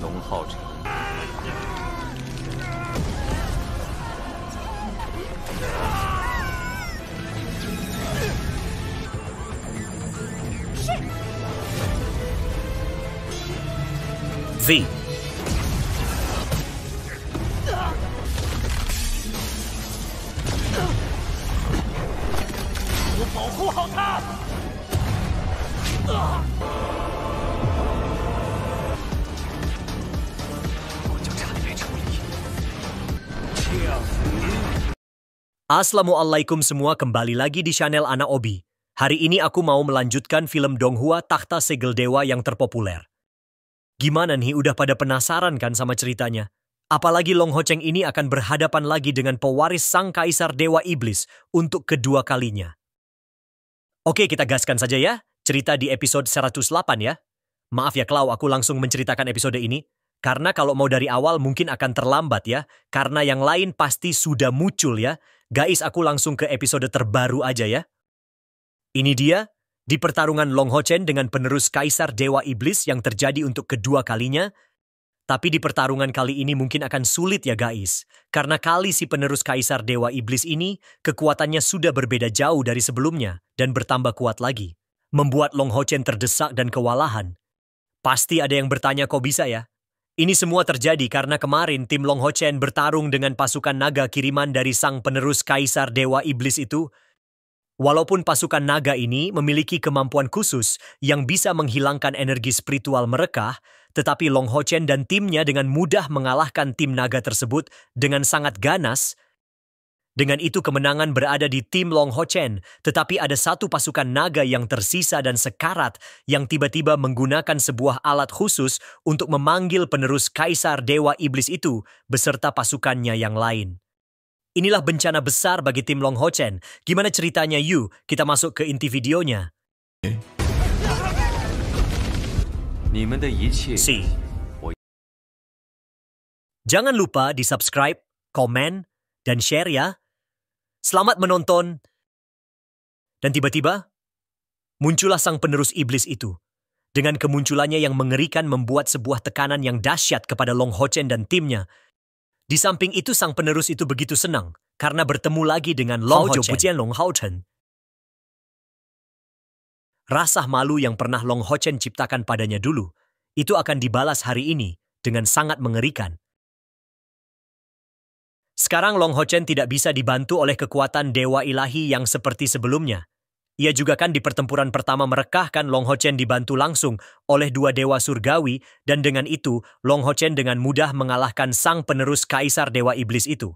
龙浩辰。V。我保护好他。我就差点没处理。 Assalamualaikum semua, kembali lagi di channel Anak Obi. Hari ini aku mau melanjutkan film Donghua Takhta Segel Dewa yang terpopuler. Gimana nih, udah pada penasaran kan sama ceritanya? Apalagi Long Ho Cheng ini akan berhadapan lagi dengan pewaris sang kaisar Dewa Iblis untuk kedua kalinya. Oke, kita gaskan saja ya, cerita di episode 108 ya. Maaf ya Klau, aku langsung menceritakan episode ini. Karena kalau mau dari awal mungkin akan terlambat ya, karena yang lain pasti sudah muncul ya. Guys, aku langsung ke episode terbaru aja ya. Ini dia, di pertarungan Long Ho Cheng dengan penerus Kaisar Dewa Iblis yang terjadi untuk kedua kalinya. Tapi di pertarungan kali ini mungkin akan sulit ya guys. Karena kali si penerus Kaisar Dewa Iblis ini, kekuatannya sudah berbeda jauh dari sebelumnya dan bertambah kuat lagi. Membuat Long Ho Cheng terdesak dan kewalahan. Pasti ada yang bertanya kok bisa ya? Ini semua terjadi karena kemarin tim Long Ho Cheng bertarung dengan pasukan naga kiriman dari sang penerus Kaisar Dewa Iblis itu. Walaupun pasukan naga ini memiliki kemampuan khusus yang bisa menghilangkan energi spiritual mereka, tetapi Long Ho Cheng dan timnya dengan mudah mengalahkan tim naga tersebut dengan sangat ganas. Dengan itu kemenangan berada di tim Long Ho Cheng, tetapi ada satu pasukan naga yang tersisa dan sekarat yang tiba-tiba menggunakan sebuah alat khusus untuk memanggil penerus Kaisar Dewa Iblis itu beserta pasukannya yang lain. Inilah bencana besar bagi tim Long Ho Cheng. Gimana ceritanya Yu? Kita masuk ke inti videonya. Si. Jangan lupa di subscribe, komen, dan share ya. Selamat menonton. Dan tiba-tiba, muncullah sang penerus iblis itu. Dengan kemunculannya yang mengerikan membuat sebuah tekanan yang dahsyat kepada Long Ho Cheng dan timnya. Di samping itu sang penerus itu begitu senang karena bertemu lagi dengan Long Ho Cheng. Rasa malu yang pernah Long Ho Cheng ciptakan padanya dulu, itu akan dibalas hari ini dengan sangat mengerikan. Sekarang Long Ho Cheng tidak bisa dibantu oleh kekuatan dewa ilahi yang seperti sebelumnya. Ia juga kan di pertempuran pertama merekahkan Long Ho Cheng dibantu langsung oleh dua dewa surgawi dan dengan itu Long Ho Cheng dengan mudah mengalahkan sang penerus Kaisar Dewa Iblis itu.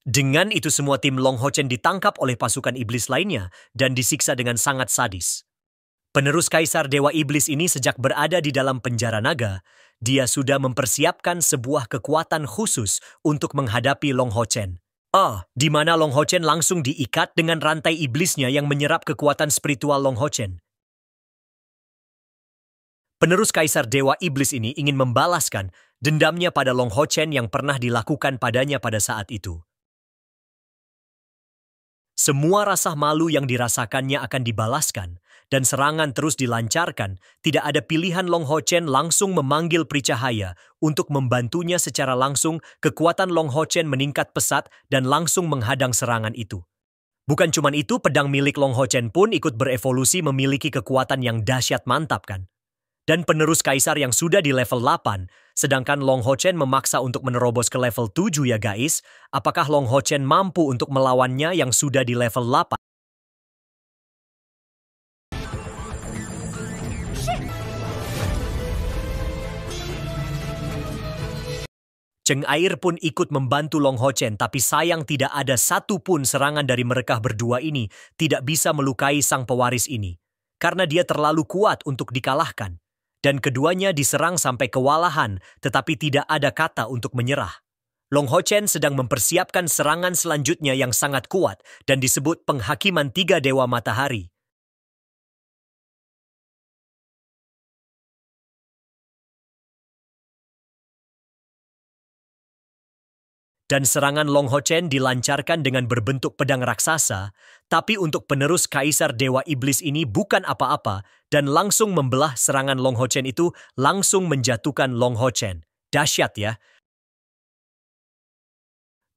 Dengan itu semua tim Long Ho Cheng ditangkap oleh pasukan iblis lainnya dan disiksa dengan sangat sadis. Penerus Kaisar Dewa Iblis ini sejak berada di dalam penjara naga, dia sudah mempersiapkan sebuah kekuatan khusus untuk menghadapi Long Ho Cheng. Di mana Long Ho Cheng langsung diikat dengan rantai iblisnya yang menyerap kekuatan spiritual Long Ho Cheng. Penerus Kaisar Dewa Iblis ini ingin membalaskan dendamnya pada Long Ho Cheng yang pernah dilakukan padanya pada saat itu. Semua rasa malu yang dirasakannya akan dibalaskan, dan serangan terus dilancarkan. Tidak ada pilihan Long Ho Cheng langsung memanggil Pri Cahaya untuk membantunya secara langsung. Kekuatan Long Ho Cheng meningkat pesat dan langsung menghadang serangan itu. Bukan cuma itu, pedang milik Long Ho Cheng pun ikut berevolusi memiliki kekuatan yang dahsyat mantap kan. Dan penerus kaisar yang sudah di level 8, sedangkan Long Ho Cheng memaksa untuk menerobos ke level 7 ya guys. Apakah Long Ho Cheng mampu untuk melawannya yang sudah di level 8? Cheng Air pun ikut membantu Long Ho Cheng, tapi sayang tidak ada satupun serangan dari mereka berdua ini tidak bisa melukai sang pewaris ini. Karena dia terlalu kuat untuk dikalahkan. Dan keduanya diserang sampai kewalahan, tetapi tidak ada kata untuk menyerah. Long Ho Cheng sedang mempersiapkan serangan selanjutnya yang sangat kuat dan disebut penghakiman 3 Dewa Matahari. dan serangan Long Ho Chen dilancarkan dengan berbentuk pedang raksasa, tapi untuk penerus Kaisar Dewa Iblis ini bukan apa-apa dan langsung membelah serangan Long Ho Chen itu langsung menjatuhkan Long Ho Chen. Dahsyat ya.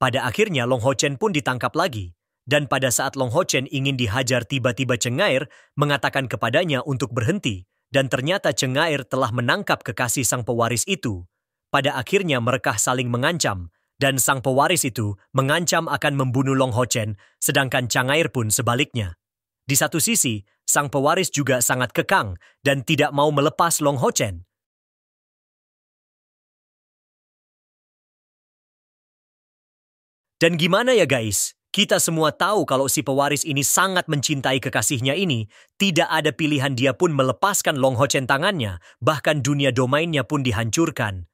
Pada akhirnya Long Ho Chen pun ditangkap lagi. Dan pada saat Long Ho Chen ingin dihajar tiba-tiba Cengair mengatakan kepadanya untuk berhenti. Dan ternyata Cengair telah menangkap kekasih sang pewaris itu. Pada akhirnya mereka saling mengancam. Dan sang pewaris itu mengancam akan membunuh Long Ho Chen, sedangkan Cengair pun sebaliknya. Di satu sisi, sang pewaris juga sangat kekang dan tidak mau melepas Long Ho Chen. Dan gimana ya guys? Kita semua tahu kalau si pewaris ini sangat mencintai kekasihnya ini. Tidak ada pilihan dia pun melepaskan Long Ho Chen tangannya, bahkan dunia domainnya pun dihancurkan.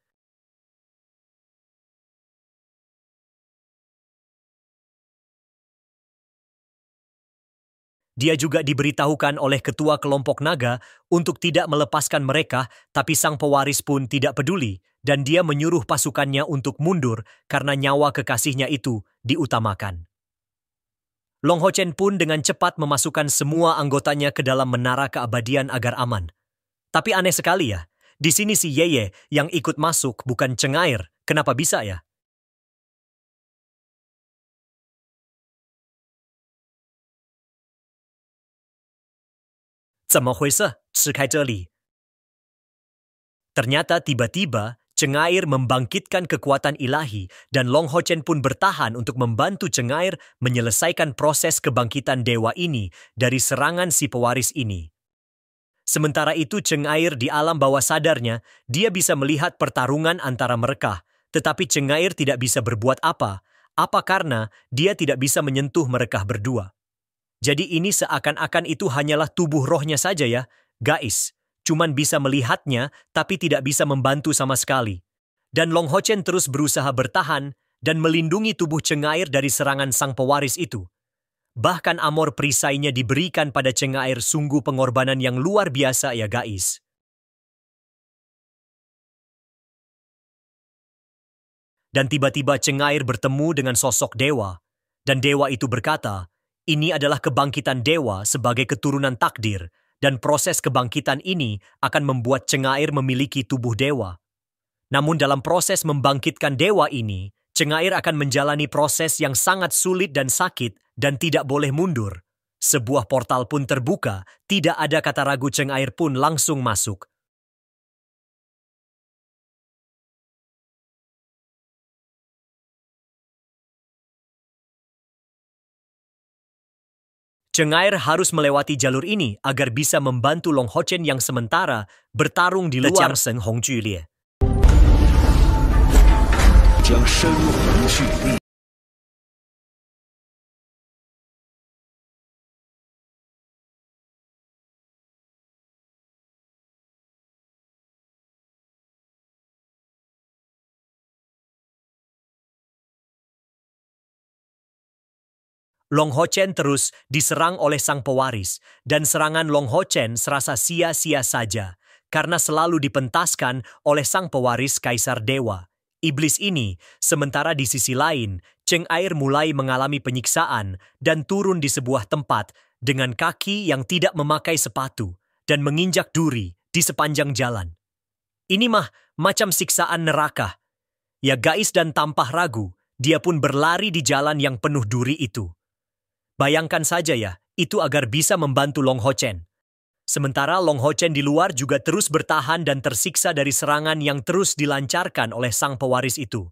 Dia juga diberitahukan oleh ketua kelompok naga untuk tidak melepaskan mereka, tapi sang pewaris pun tidak peduli, dan dia menyuruh pasukannya untuk mundur karena nyawa kekasihnya itu diutamakan. Long Ho Chen pun dengan cepat memasukkan semua anggotanya ke dalam menara keabadian agar aman. Tapi aneh sekali ya, di sini si Yeye yang ikut masuk bukan Cengair. Kenapa bisa ya? Ternyata tiba-tiba Cengair membangkitkan kekuatan ilahi dan Long Ho Chen pun bertahan untuk membantu Cengair menyelesaikan proses kebangkitan dewa ini dari serangan si pewaris ini. Sementara itu Cengair di alam bawah sadarnya, dia bisa melihat pertarungan antara mereka, tetapi Cengair tidak bisa berbuat apa karena dia tidak bisa menyentuh mereka berdua. Jadi ini seakan-akan itu hanyalah tubuh rohnya saja ya, guys. Cuman bisa melihatnya, tapi tidak bisa membantu sama sekali. Dan Long Ho Chen terus berusaha bertahan dan melindungi tubuh Cengair dari serangan sang pewaris itu. Bahkan amor perisainya diberikan pada Cengair, sungguh pengorbanan yang luar biasa ya guys. Dan tiba-tiba Cengair bertemu dengan sosok dewa. Dan dewa itu berkata, ini adalah kebangkitan dewa sebagai keturunan takdir, dan proses kebangkitan ini akan membuat Cengair memiliki tubuh dewa. Namun dalam proses membangkitkan dewa ini, Cengair akan menjalani proses yang sangat sulit dan sakit dan tidak boleh mundur. Sebuah portal pun terbuka, tidak ada kata ragu Cengair pun langsung masuk. Cengair harus melewati jalur ini agar bisa membantu Long Ho Chen yang sementara bertarung di luar Seng Hong Julie. Long Ho Chen terus diserang oleh sang pewaris, dan serangan Long Ho Chen serasa sia-sia saja, karena selalu dipentaskan oleh sang pewaris Kaisar Dewa. Iblis ini, sementara di sisi lain, Cengair mulai mengalami penyiksaan dan turun di sebuah tempat dengan kaki yang tidak memakai sepatu dan menginjak duri di sepanjang jalan. Ini macam siksaan neraka. Ya guys, dan tanpa ragu, dia pun berlari di jalan yang penuh duri itu. Bayangkan saja ya, itu agar bisa membantu Long Ho Chen. Sementara Long Ho Chen di luar juga terus bertahan dan tersiksa dari serangan yang terus dilancarkan oleh sang pewaris itu.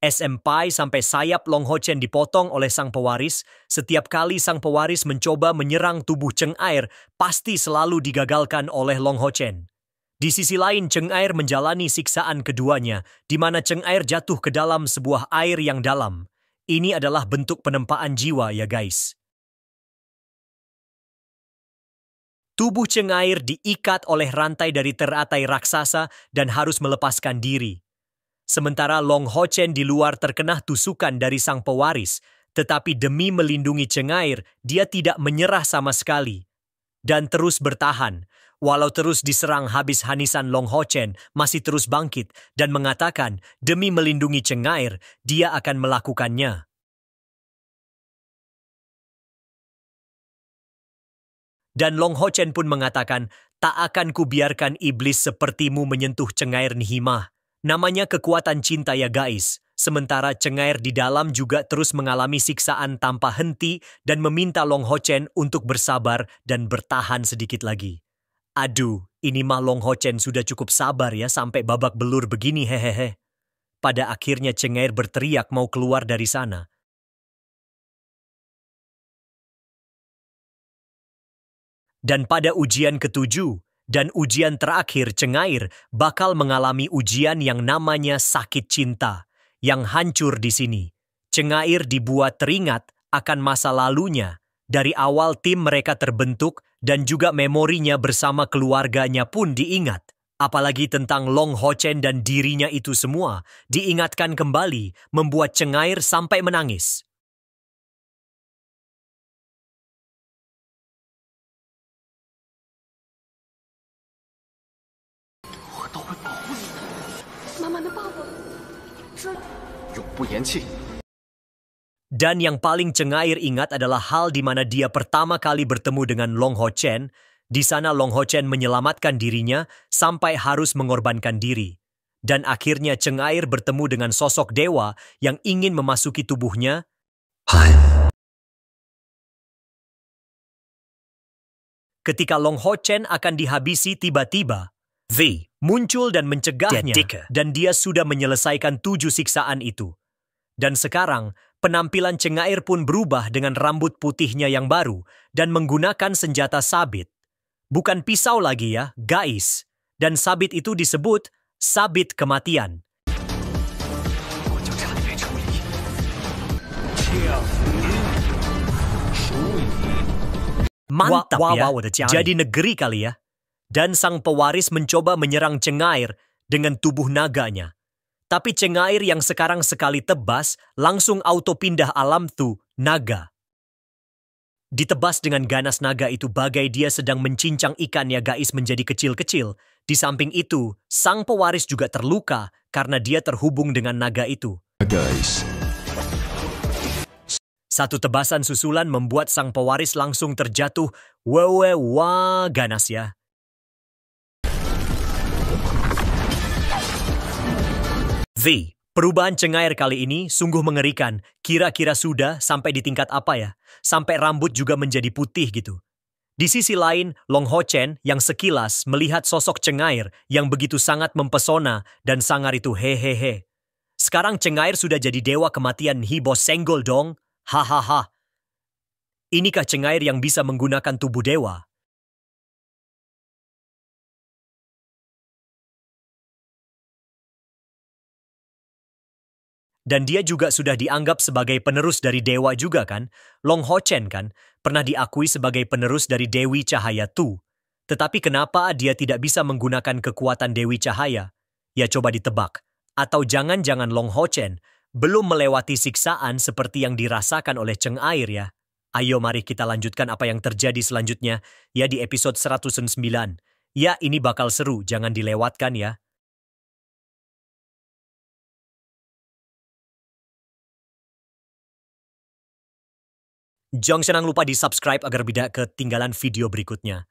Sampai sayap Long Ho Chen dipotong oleh sang pewaris, setiap kali sang pewaris mencoba menyerang tubuh Cengair, pasti selalu digagalkan oleh Long Ho Chen. Di sisi lain, Cengair menjalani siksaan keduanya, di mana Cengair jatuh ke dalam sebuah air yang dalam. Ini adalah bentuk penempaan jiwa ya guys. Tubuh Cengair diikat oleh rantai dari teratai raksasa dan harus melepaskan diri. Sementara Long Ho Chen di luar terkena tusukan dari sang pewaris, tetapi demi melindungi Cengair, dia tidak menyerah sama sekali. Dan terus bertahan, Walau terus diserang habis Hanisan, Long Ho Chen masih terus bangkit dan mengatakan demi melindungi Cengair, dia akan melakukannya. Dan Long Ho Chen pun mengatakan, tak akan kubiarkan iblis sepertimu menyentuh Cengair Nihimah. Namanya kekuatan cinta ya guys. Sementara Cengair di dalam juga terus mengalami siksaan tanpa henti dan meminta Long Ho Chen untuk bersabar dan bertahan sedikit lagi. Aduh, ini mah Long Ho Chen sudah cukup sabar ya sampai babak belur begini hehehe. Pada akhirnya Cengair berteriak mau keluar dari sana. Dan pada ujian ketujuh dan ujian terakhir Cengair bakal mengalami ujian yang namanya sakit cinta, yang hancur di sini. Cengair dibuat teringat akan masa lalunya, dari awal tim mereka terbentuk dan juga memorinya bersama keluarganya pun diingat. Apalagi tentang Long Ho Chen dan dirinya itu semua diingatkan kembali, membuat Cengair sampai menangis. Dan yang paling Cengair ingat adalah hal di mana dia pertama kali bertemu dengan Long Ho Chen. Di sana Long Ho Chen menyelamatkan dirinya sampai harus mengorbankan diri. Dan akhirnya Cengair bertemu dengan sosok dewa yang ingin memasuki tubuhnya. Ketika Long Ho Chen akan dihabisi tiba-tiba, V muncul dan mencegahnya dan dia sudah menyelesaikan 7 siksaan itu. Dan sekarang, penampilan Cengair pun berubah dengan rambut putihnya yang baru dan menggunakan senjata sabit. Bukan pisau lagi ya, guys. Dan sabit itu disebut sabit kematian. Mantap ya, jadi negeri kali ya. Dan sang pewaris mencoba menyerang Cengair dengan tubuh naganya. Tapi Cengair yang sekarang sekali tebas langsung auto pindah alam tuh naga. Ditebas dengan ganas naga itu bagai dia sedang mencincang ikan ya guys menjadi kecil-kecil. Di samping itu, sang pewaris juga terluka karena dia terhubung dengan naga itu. Guys. Satu tebasan susulan membuat sang pewaris langsung terjatuh. Wah, ganas ya. V. Perubahan Cengair kali ini sungguh mengerikan. Kira-kira sudah sampai di tingkat apa ya? Sampai rambut juga menjadi putih gitu. Di sisi lain, Long Ho Chen yang sekilas melihat sosok Cengair yang begitu sangat mempesona dan sangar itu hehehe. Sekarang Cengair sudah jadi dewa kematian Hibo Senggol dong. Hahaha. Inikah Cengair yang bisa menggunakan tubuh dewa? Dan dia juga sudah dianggap sebagai penerus dari dewa juga kan? Long Ho Chen kan? Pernah diakui sebagai penerus dari Dewi Cahaya Tu. Tetapi kenapa dia tidak bisa menggunakan kekuatan Dewi Cahaya? Ya coba ditebak. Atau jangan-jangan Long Ho Chen belum melewati siksaan seperti yang dirasakan oleh Cengair ya? Ayo mari kita lanjutkan apa yang terjadi selanjutnya ya di episode 109. Ya ini bakal seru, jangan dilewatkan ya. Jangan lupa di subscribe agar tidak ketinggalan video berikutnya.